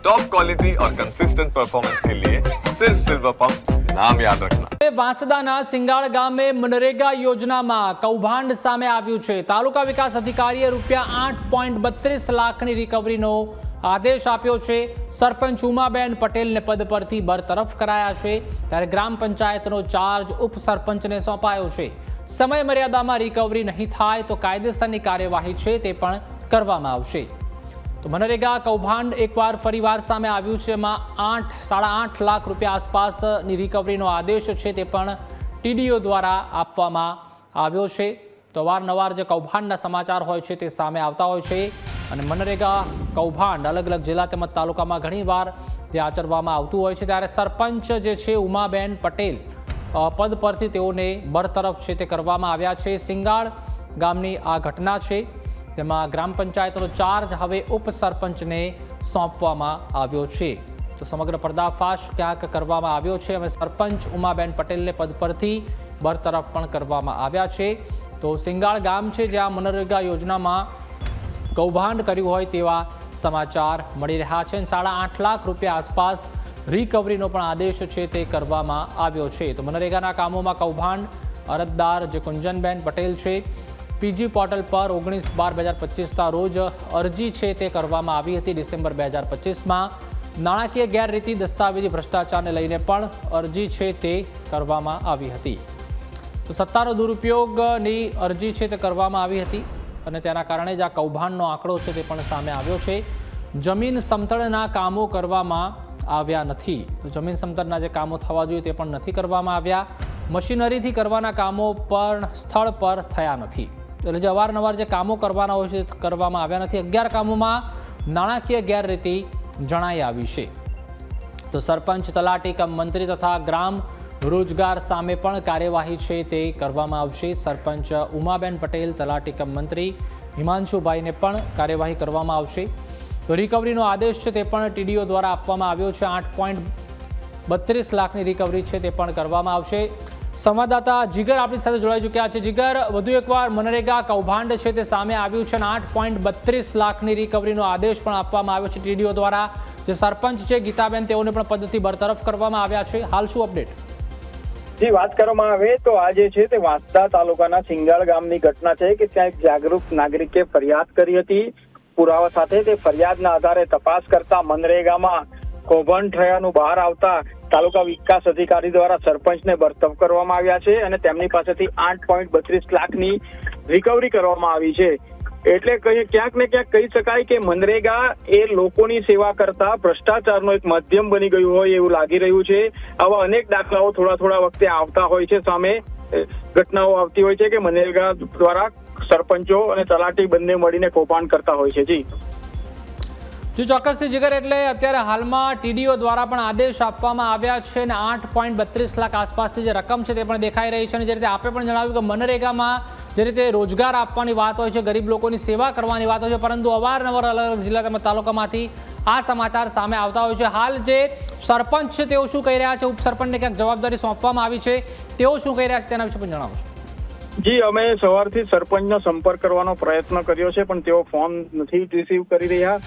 Top quality और consistent performance के लिए सिर्फ सिल्वर पंप नाम याद रखना। વાંસદાના સિંગાળ ગામે મનરેગા યોજનામાં કૌભાંડ સામે આવ્યું છે। તાલુકા વિકાસ અધિકારીએ ₹8.32 લાખની રિકવરીનો આદેશ આપ્યો છે। સરપંચ ઉમાબેન પટેલને પદ પરથી બરતરફ કરાયા છે, ત્યારે ગ્રામ પંચાયતનો ચાર્જ ઉપસરપંચને સોંપાયો છે। સમય મર્યાદામાં રિકવરી નહીં થાય તો કાયદેસરની કાર્યવાહી છે તે પણ કરવામાં આવશે। તો મનરેગા કૌભાંડ એકવાર ફરીવાર સામે આવ્યું છે। એમાં 8.5 લાખ રૂપિયા આસપાસની રિકવરીનો આદેશ છે તે પણ ટીડીઓ દ્વારા આપવામાં આવ્યો છે। તો અવારનવાર જે કૌભાંડના સમાચાર હોય છે તે સામે આવતા હોય છે અને મનરેગા કૌભાંડ અલગ અલગ જિલ્લા તેમજ તાલુકામાં ઘણીવાર જે આચરવામાં આવતું હોય છે, ત્યારે સરપંચ જે છે ઉમાબેન પટેલ પદ પરથી તેઓને બરતરફ છે તે કરવામાં આવ્યા છે। સિંગાળ ગામની આ ઘટના છે, તેમાં ગ્રામ પંચાયતનો ચાર્જ હવે ઉપસરપંચને સોંપવામાં આવ્યો છે। તો સમગ્ર પર્દાફાશ ક્યાંક કરવામાં આવ્યો છે અને સરપંચ ઉમાબેન પટેલને પદ પરથી બરતરફ પણ કરવામાં આવ્યા છે। તો સિંગાળ ગામ છે જ્યાં મનરેગા યોજનામાં કૌભાંડ કર્યું હોય તેવા સમાચાર મળી રહ્યા છે। 8.5 લાખ રૂપિયા આસપાસ રિકવરીનો પણ આદેશ છે તે કરવામાં આવ્યો છે। તો મનરેગાના કામોમાં કૌભાંડ અરજદાર જે કુંજનબેન પટેલ છે, પીજી પોર્ટલ પર 19/12/2025ના રોજ અરજી છે તે કરવામાં આવી હતી। ડિસેમ્બર 2025માં નાણાકીય ગેરરીતિ, દસ્તાવેજી ભ્રષ્ટાચારને લઈને પણ અરજી છે તે કરવામાં આવી હતી। તો સત્તાનો દુરુપયોગની અરજી છે તે કરવામાં આવી હતી અને તેના કારણે જ આ કૌભાંડનો આંકડો છે તે પણ સામે આવ્યો છે। જમીન સમતળના કામો કરવામાં આવ્યા નથી, તો જમીન સમતળના જે કામો થવા જોઈએ તે પણ નથી કરવામાં આવ્યા। મશીનરીથી કરવાના કામો પણ સ્થળ પર થયા નથી, એટલે જે અવારનવાર જે કામો કરવાના હોય છે કરવામાં આવ્યા નથી। 11 કામોમાં નાણાકીય ગેરરીતિ જણાઈ આવી છે। તો સરપંચ, તલાટી કમ મંત્રી તથા ગ્રામ રોજગાર સામે પણ કાર્યવાહી છે તે કરવામાં આવશે। સરપંચ ઉમાબેન પટેલ, તલાટી કમ મંત્રી હિમાંશુભાઈને પણ કાર્યવાહી કરવામાં આવશે। તો રિકવરીનો આદેશ છે તે પણ ટીડીઓ દ્વારા આપવામાં આવ્યો છે। 8.32 લાખની રિકવરી છે તે પણ કરવામાં આવશે। સંવાદદાતા જીગર આપણી સાથે જોડાઈ ચૂક્યા છે। જીગર, વધુ એકવાર મનરેગા કૌભાંડ છે તે સામે આવ્યું છે અને 8.32 લાખની રિકવરીનો આદેશ પણ આપવામાં આવ્યો છે ટીડીઓ દ્વારા। જે સરપંચ છે ગીતાબેન, તેઓને પણ પદથી બરતરફ કરવામાં આવ્યા છે। હાલ શું અપડેટ? જી, વાત કરવામાં આવે તો આ જે છે તે વાંસદા તાલુકાના સિંગાળ ગામની ઘટના છે કે ત્યાં એક જાગૃત નાગરિકે ફરિયાદ કરી હતી પુરાવા સાથે। તે ફરિયાદના આધારે તપાસ કરતા મનરેગામાં કૌભાંડ થયાનું બહાર આવતા તાલુકા વિકાસ અધિકારી દ્વારા સરપંચને બરતરફ કરવામાં આવ્યા છે અને તેમની પાસેથી 8.32 લાખની રિકવરી કરવામાં આવી છે। એટલે ક્યાંક ને ક્યાંક કહી શકાય કે મનરેગા એ લોકોની સેવા કરતા ભ્રષ્ટાચારનો એક માધ્યમ બની ગયું હોય એવું લાગી રહ્યું છે। આવા અનેક દાખલાઓ થોડા વખતે આવતા હોય છે, સામે ઘટનાઓ આવતી હોય છે કે મનરેગા દ્વારા સરપંચો અને તલાટી બંને મળીને કૌભાંડ કરતા હોય છે। જી ચોક્કસથી જીગર, એટલે અત્યારે હાલમાં ટીડીઓ દ્વારા પણ આદેશ આપવામાં આવ્યા છે અને 8.32 લાખ આસપાસની જે રકમ છે તે પણ દેખાઈ રહી છે। અને જે રીતે આપે પણ જણાવ્યું કે મનરેગામાં જે રીતે રોજગાર આપવાની વાત હોય છે, ગરીબ લોકોની સેવા કરવાની વાત હોય છે, પરંતુ અવારનવાર અલગ અલગ જિલ્લા તેમજ તાલુકામાંથી આ સમાચાર સામે આવતા હોય છે। હાલ જે સરપંચ છે તેઓ શું કહી રહ્યા છે, ઉપસરપંચને ક્યાંક જવાબદારી સોંપવામાં આવી છે, તેઓ શું કહી રહ્યા છે તેના વિશે પણ જણાવશો? જી, અમે સવારથી સરપંચનો સંપર્ક કરવાનો પ્રયત્ન કર્યો છે પણ તેઓ ફોન નથી રિસીવ કરી રહ્યા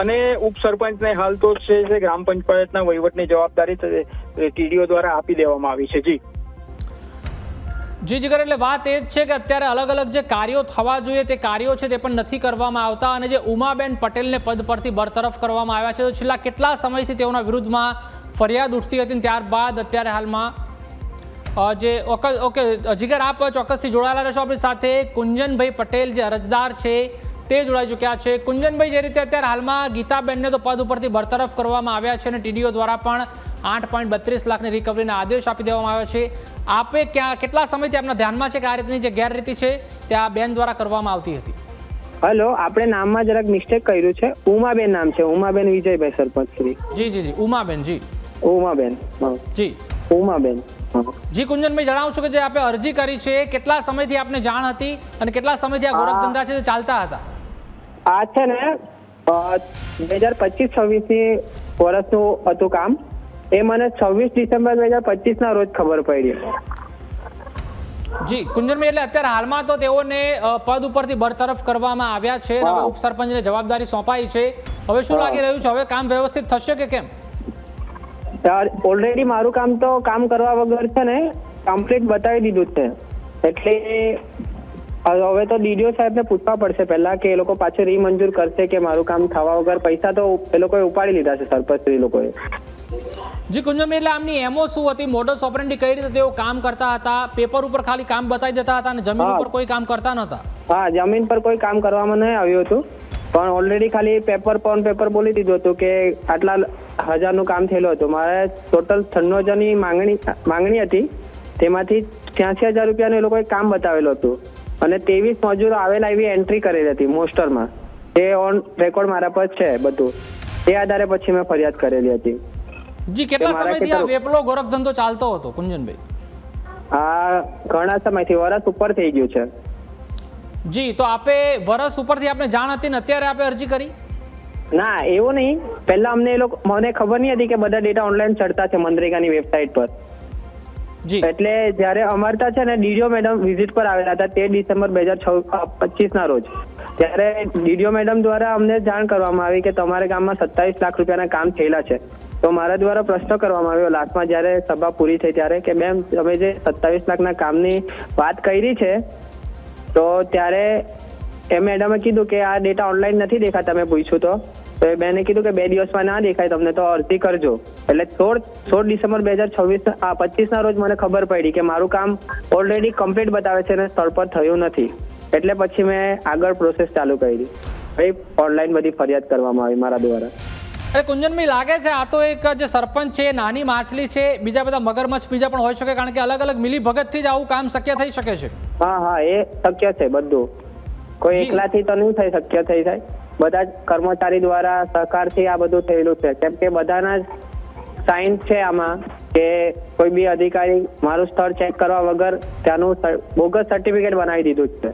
અને ઉપસરપંચને હાલ તો છે ગ્રામ પંચાયતના વહીવટની જવાબદારી ટીડીઓ દ્વારા આપી દેવામાં આવી છે। જી જીગર, એટલે વાત એ જ છે કે અત્યારે અલગ અલગ જે કાર્યો થવા જોઈએ તે કાર્યો છે તે પણ નથી કરવામાં આવતા અને જે ઉમાબેન પટેલને પદ પરથી બરતરફ કરવામાં આવ્યા છે, તો છેલ્લા કેટલા સમયથી તેઓના વિરુદ્ધમાં ફરિયાદ ઉઠતી હતી, ત્યારબાદ અત્યારે હાલમાં જે ઓકે જીગર, આપ ચોક્કસથી જોડાયેલા રહેશો આપણી સાથે। કુંજનભાઈ પટેલ જે અરજદાર છે તે જોડાઈ ચૂક્યા છે। કુંજનભાઈ, જે રીતે અત્યારે હાલમાં ગીતાબેનને તો પદ ઉપરથી બરતરફ કરવામાં આવ્યા છે અને ટીડીઓ દ્વારા પણ 8.32 લાખની રિકવરીના આદેશ આપી દેવામાં આવ્યો છે, આપે કેટલા સમયથી આપના ધ્યાનમાં છે કે આ રીતની જે ગેરરીતિ છે તે આ બેન દ્વારા કરવામાં આવતી હતી? હેલો, આપણે નામમાં જરાક મિસ્ટેક કર્યું છે। ઉમાબેન નામ છે, ઉમાબેન વિજયભાઈ સરપંચ શ્રી। જી ઉમાબેન, જી ઉમાબેન, જી ઉમાબેન। જી કુંજનભાઈ, જણાવું છું કે જે આપણે અરજી કરી છે કેટલા સમયથી આપને જાણ હતી અને કેટલા સમયથી આ ગોરખ ધંધા છે તે ચાલતા હતા? આ છે ને 2025-26 વર્ષનું હતું કામ। એ મને 26 ડિસેમ્બર 2025ના રોજ ખબર પડી। જી કુંજનભાઈ, એટલે અત્યારે હાલમાં તો તેઓને પદ ઉપરથી બરતરફ કરવામાં આવ્યા છે અને હવે ઉપસરપંચને જવાબદારી સોંપાઈ છે. હવે શું લાગી રહ્યું છે, હવે કામ વ્યવસ્થિત થશે કે કેમ? ઓલરેડી મારું કામ તો કામ કરવા વગર છે ને કમ્પ્લીટ બતાવી દીધું છે, એટલે હવે તો ડીડીઓ સાહેબને પૂછવા પડશે પહેલા કે એ લોકો પાછું રીમંજૂર કરશે કે મારું કામ થવા વગર. પૈસા તો એ લોકોએ ઉપાડી લીધા છે સરપંચશ્રી લોકોએ. જી કુંજનભાઈ, એટલે આમની એમઓ શું હતી, મોડસ ઓપરેન્ડી કઈ રીતે તેઓ કામ કરતા હતા? પેપર ઉપર ખાલી કામ બતાવી દેતા હતા અને જમીન ઉપર કોઈ કામ કરતા નહોતા? હા, જમીન પર કોઈ કામ કરવામાં નહીં આવ્યું હતું, પણ ઓલરેડી ખાલી પેપર બોલી દીધું હતું કે આટલા હજારનું કામ થયેલું હતું. મારે ટોટલ 96 હજારની માંગણી હતી, તેમાંથી 86,000 રૂપિયાનું એ લોકોએ કામ બતાવેલું હતું અને 23 મજૂરો આવેલા એવી એન્ટ્રી કરેલી હતી મોસ્ટરમાં. તે ઓન રેકોર્ડ મારા પર છે બધું. તે આધારે પછી મેં ફરિયાદ કરેલી હતી. જી, કેટલા સમયથી આ વેપલો ગોરખધંધો ચાલતો હતો કુંજનભાઈ? આ ઘણા સમયથી, વરસ ઉપર થઈ ગયું છે. જી, તો આપે વરસ ઉપરથી આપને જાણ હતી ને અત્યારે આપે અરજી કરી? ના, એવું નહીં. પહેલા મને ખબર નહીં હતી કે બધા ડેટા ઓનલાઈન ચડતા છે મનરેગાની વેબસાઇટ પર. જી, એટલે જ્યારે અમારતા છે ને ડીડીઓ મેડમ વિઝિટ પર આવેલા હતા 13 ડિસેમ્બર 2025 ના રોજ, ત્યારે ડીડીઓ મેડમ દ્વારા અમને જાણ કરવામાં આવી કે તમારા ગામમાં 27 લાખ રૂપિયાના કામ થયેલા છે. તો મારા દ્વારા પ્રશ્ન કરવામાં આવ્યો લાસ્ટમાં જ્યારે સભા પૂરી થઈ ત્યારે કે બેન તમે જે 27 લાખના કામની વાત કરી છે, તો ત્યારે એ મેડમે કીધું કે આ ડેટા ઓનલાઈન નથી દેખાતા. મેં પૂછ્યું તો એ બેને કીધું કે 2 દિવસમાં ના દેખાય તમને તો અરજી કરજો. એટલે 16 ડિસેમ્બર 2025 ના રોજ મને ખબર પડી કે મારું કામ ઓલરેડી કમ્પ્લીટ બતાવે છે અને સ્થળ પર થયું નથી. એટલે પછી મેં આગળ પ્રોસેસ ચાલુ કરી. ભાઈ ઓનલાઈન બધી ફરિયાદ કરવામાં આવી મારા દ્વારા. અરે કુંજનભાઈ, લાગે છે આ તો એક જે સરપંચ છે નાની માછલી છે, બીજા બધા મગરમચ્છ બીજા પણ હોઈ શકે, કારણ કે અલગ અલગ મિલી ભગતથી જ આવું કામ શક્ય થઈ શકે છે. હા, એ શક્ય છે બધું. કોઈ એકલાથી તો નહીં થઈ શક્ય થઈ જાય. બધા જ કર્મચારી દ્વારા સહકારથી આ બધું થયેલું છે, કેમ કે બધાના જ સાઇન છે આમાં કે કોઈ બી અધિકારી મારું સ્થળ ચેક કરવા વગર ત્યાંનું બોગસ સર્ટિફિકેટ બનાવી દીધું છે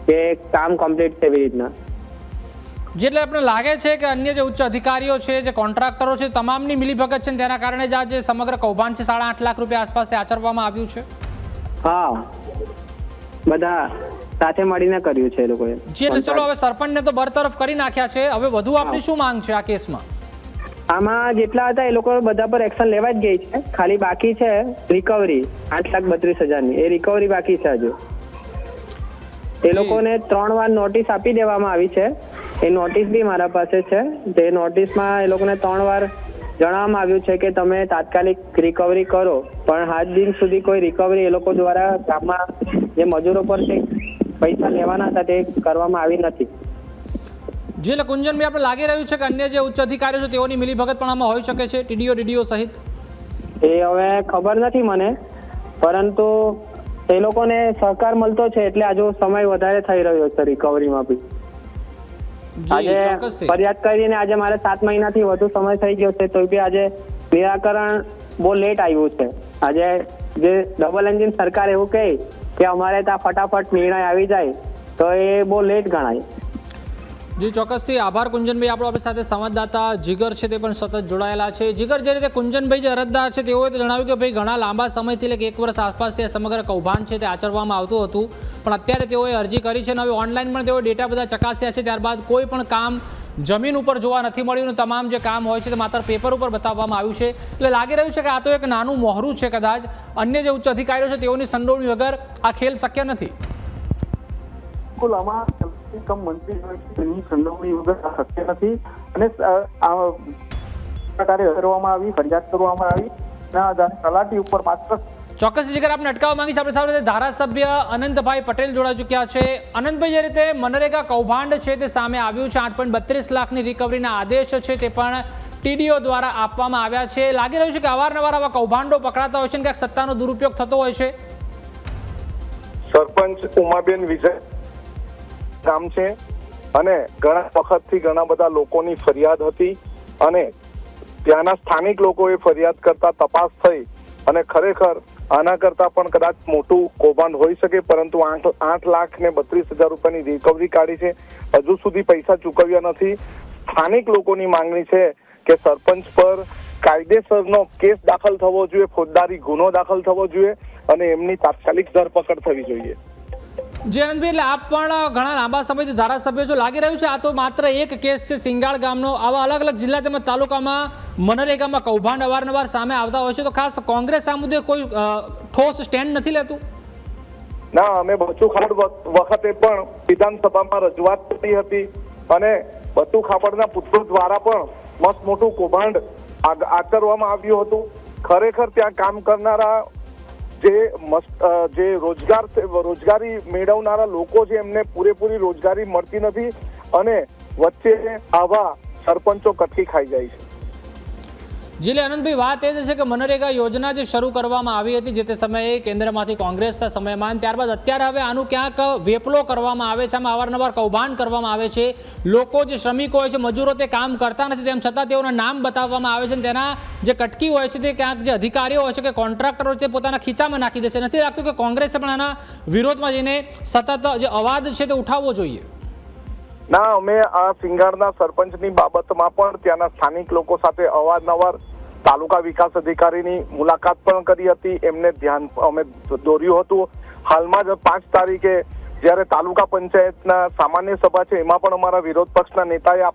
કે કામ કમ્પ્લીટ છે એવી રીતના. જેટલે આપણે લાગે છે કે અન્ય જે ઉચ્ચ અધિકારીઓ છે, જે કોન્ટ્રાક્ટરો છે, તમામની મિલીભગત છે, તેના કારણે જ આ જે સમગ્ર કૌભાંડ છે 8.5 લાખ રૂપિયા આસપાસ તે આચરવામાં આવ્યું છે. હા, બધા સાથે મળીને કર્યું છે એ લોકોએ. જી, એટલે ચલો હવે સરપંચને તો બરતરફ કરી નાખ્યા છે, હવે વધુ આપની શું માંગ છે આ કેસમાં? આમાં જેટલા હતા એ લોકો બધા પર એક્શન લેવા જ ગઈ છે. ખાલી બાકી છે રિકવરી 8,32,000ની. એ રિકવરી બાકી છે હજુ. એ લોકોને 3 વાર નોટિસ આપી દેવામાં આવી છે. એ નોટિસ બી મારા પાસે છે. તે નોટિસમાં એ લોકોને 3 વાર જણાવવામાં આવ્યું છે કે તમે તાત્કાલિક રિકવરી કરો, પણ આજ દિન સુધી કોઈ રિકવરી એ લોકો દ્વારા ગામમાં જે મજૂરો પર પૈસા લેવાના હતા તે કરવામાં આવી નથી. જે એટલે કુંજનભાઈ, આપણે લાગી રહ્યું છે કે અન્ય જે ઉચ્ચ અધિકારીઓ છે તેઓની મિલીભગત પણ આમાં હોઈ શકે છે, ડીડીઓ સહિત? એ હવે ખબર નથી મને, પરંતુ એ લોકોને સહકાર મળતો છે એટલે આજુ સમય વધારે થઈ રહ્યો છે રિકવરીમાં બી. આજે ફરિયાદ કરીને આજે મારે 7 મહિનાથી વધુ સમય થઈ ગયો છે, તો બી આજે નિરાકરણ બહુ લેટ આવ્યું છે. આજે જે ડબલ એન્જિન સરકાર એવું કહે કે અમારે ત્યાં ફટાફટ નિર્ણય આવી જાય તો એ બહુ લેટ ગણાય. જી, ચોક્કસથી આભાર કુંજનભાઈ. આપણો આપણી સાથે સંવાદદાતા જીગર છે તે પણ સતત જોડાયેલા છે. જીગર, જે રીતે કુંજનભાઈ જે અરજદાર છે તેઓએ તો જણાવ્યું કે ભાઈ ઘણા લાંબા સમયથી એટલે 1 વર્ષ આસપાસ તે સમગ્ર કૌભાંડ છે તે આચરવામાં આવતું હતું, પણ અત્યારે તેઓએ અરજી કરી છે અને હવે ઓનલાઈન પણ તેઓ ડેટા બધા ચકાસ્યા છે, ત્યારબાદ કોઈ પણ કામ જમીન ઉપર જોવા નથી મળ્યું. તમામ જે કામ હોય છે તે માત્ર પેપર ઉપર બતાવવામાં આવ્યું છે. એટલે લાગી રહ્યું છે કે આ તો એક નાનું મોહરું છે. કદાચ અન્ય જે ઉચ્ચ અધિકારીઓ છે તેઓની સંડોવણી વગર આ ખેલ શક્ય નથી. બિલકુલ, આમાં મંત્રી હોય છે તેની સંડોવણી વગર શક્ય નથી. અને આ પ્રકારે કરવામાં આવી, ફરિયાદ કરવામાં આવી ના તલાટી ઉપર માત્ર. ચોક્કસ જીગર, આપને અટકાવવા માંગી છે. આપણી સાથે ધારાસભ્ય અનંતભાઈ પટેલ જોડાઈ ચૂક્યા છે. અનંતભાઈ, જે રીતે મનરેગા કૌભાંડ છે તે સામે આવ્યું છે, 8.32 લાખની રિકવરીના આદેશ છે તે પણ ટીડીઓ દ્વારા આપવામાં આવ્યા છે. લાગી રહ્યું છે કે અવારનવાર આવા કૌભાંડો પકડાતા હોય છે અને ક્યાંક સત્તાનો દુરુપયોગ થતો હોય છે. સરપંચ ઉમાબેન વિજય ગામ છે અને ઘણા વખતથી ઘણા બધા લોકોની ફરિયાદ હતી અને ત્યાંના સ્થાનિક લોકોએ ફરિયાદ કરતા તપાસ થઈ અને ખરેખર આના કરતા પણ કદાચ મોટું કૌભાંડ હોઈ શકે, પરંતુ 8,32,000 રૂપિયાની રિકવરી કાઢી છે. હજુ સુધી પૈસા ચૂકવ્યા નથી. સ્થાનિક લોકોની માંગણી છે કે સરપંચ પર કાયદેસરનો કેસ દાખલ થવો જોઈએ, ફોજદારી ગુનો દાખલ થવો જોઈએ અને એમની તાત્કાલિક ધરપકડ થવી જોઈએ. જે આનંદભાઈ, એટલે આપ પણ ઘણા લાંબા સમયથી ધારાસભ્ય છો, લાગી રહ્યું છે આ તો માત્ર એક કેસ છે સિંગાળ ગામનો. આવા અલગ અલગ જિલ્લા તેમજ તાલુકામાં મનરેગામાં કૌભાંડ અવારનવાર સામે આવતા હોય છે, તો ખાસ કોંગ્રેસ આ મુદ્દે કોઈ ઠોસ સ્ટેન્ડ નથી લેતું? ના, અમે બચુ ખાપડ વખતે પણ વિધાનસભામાં રજૂઆત કરી હતી અને બચુ ખાપડના પુત્રો દ્વારા પણ મસ્ત મોટું કૌભાંડ આચરવામાં આવ્યું હતું. ખરેખર ત્યાં કામ કરનારા જે રોજગારી મેળવનારા લોકો છે એમને પૂરેપૂરી રોજગારી મળતી નથી અને વચ્ચે આવા સરપંચો કટકી ખાઈ જાય છે. જીલે આનંદભાઈ, વાત એ છે કે મનરેગા યોજના જે શરૂ કરવામાં આવી હતી જે તે સમયે કેન્દ્રમાંથી કોંગ્રેસના સમયમાં, ત્યારબાદ અત્યારે હવે આનું ક્યાંક વેપલો કરવામાં આવે છે, આમાં અવારનવાર કૌભાંડ કરવામાં આવે છે. લોકો જે શ્રમિકો હોય છે, મજૂરો, તે કામ કરતા નથી, તેમ છતાં તેઓના નામ બતાવવામાં આવે છે અને તેના જે કટકી હોય છે તે ક્યાંક જે અધિકારીઓ હોય છે કે કોન્ટ્રાક્ટર હોય છે તે પોતાના ખીચામાં નાખી દે છે. નથી લાગતું કે કોંગ્રેસે પણ આના વિરોધમાં જઈને સતત જે અવાજ છે તે ઉઠાવવો જોઈએ? ના, અમે આ સિંગાળના સરપંચની બાબતમાં પણ ત્યાંના સ્થાનિક લોકો સાથે અવારનવાર તાલુકા વિકાસ અધિકારીની મુલાકાત પણ કરી હતી. એમને ધ્યાન અમે દોર્યું હતું. હાલમાં જ 5 તારીખે જ્યારે તાલુકા પંચાયતના સામાન્ય સભા છે એમાં પણ અમારા વિરોધ પક્ષના નેતાએ આ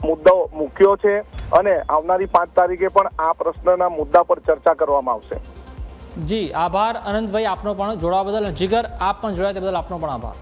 મુદ્દો મૂક્યો છે અને આવનારી 5 તારીખે પણ આ પ્રશ્નના મુદ્દા પર ચર્ચા કરવામાં આવશે. જી આભાર આનંદભાઈ આપનો પણ જોડાવા બદલ. જીગર, આપ પણ જોડાયા તે બદલ આપનો પણ આભાર.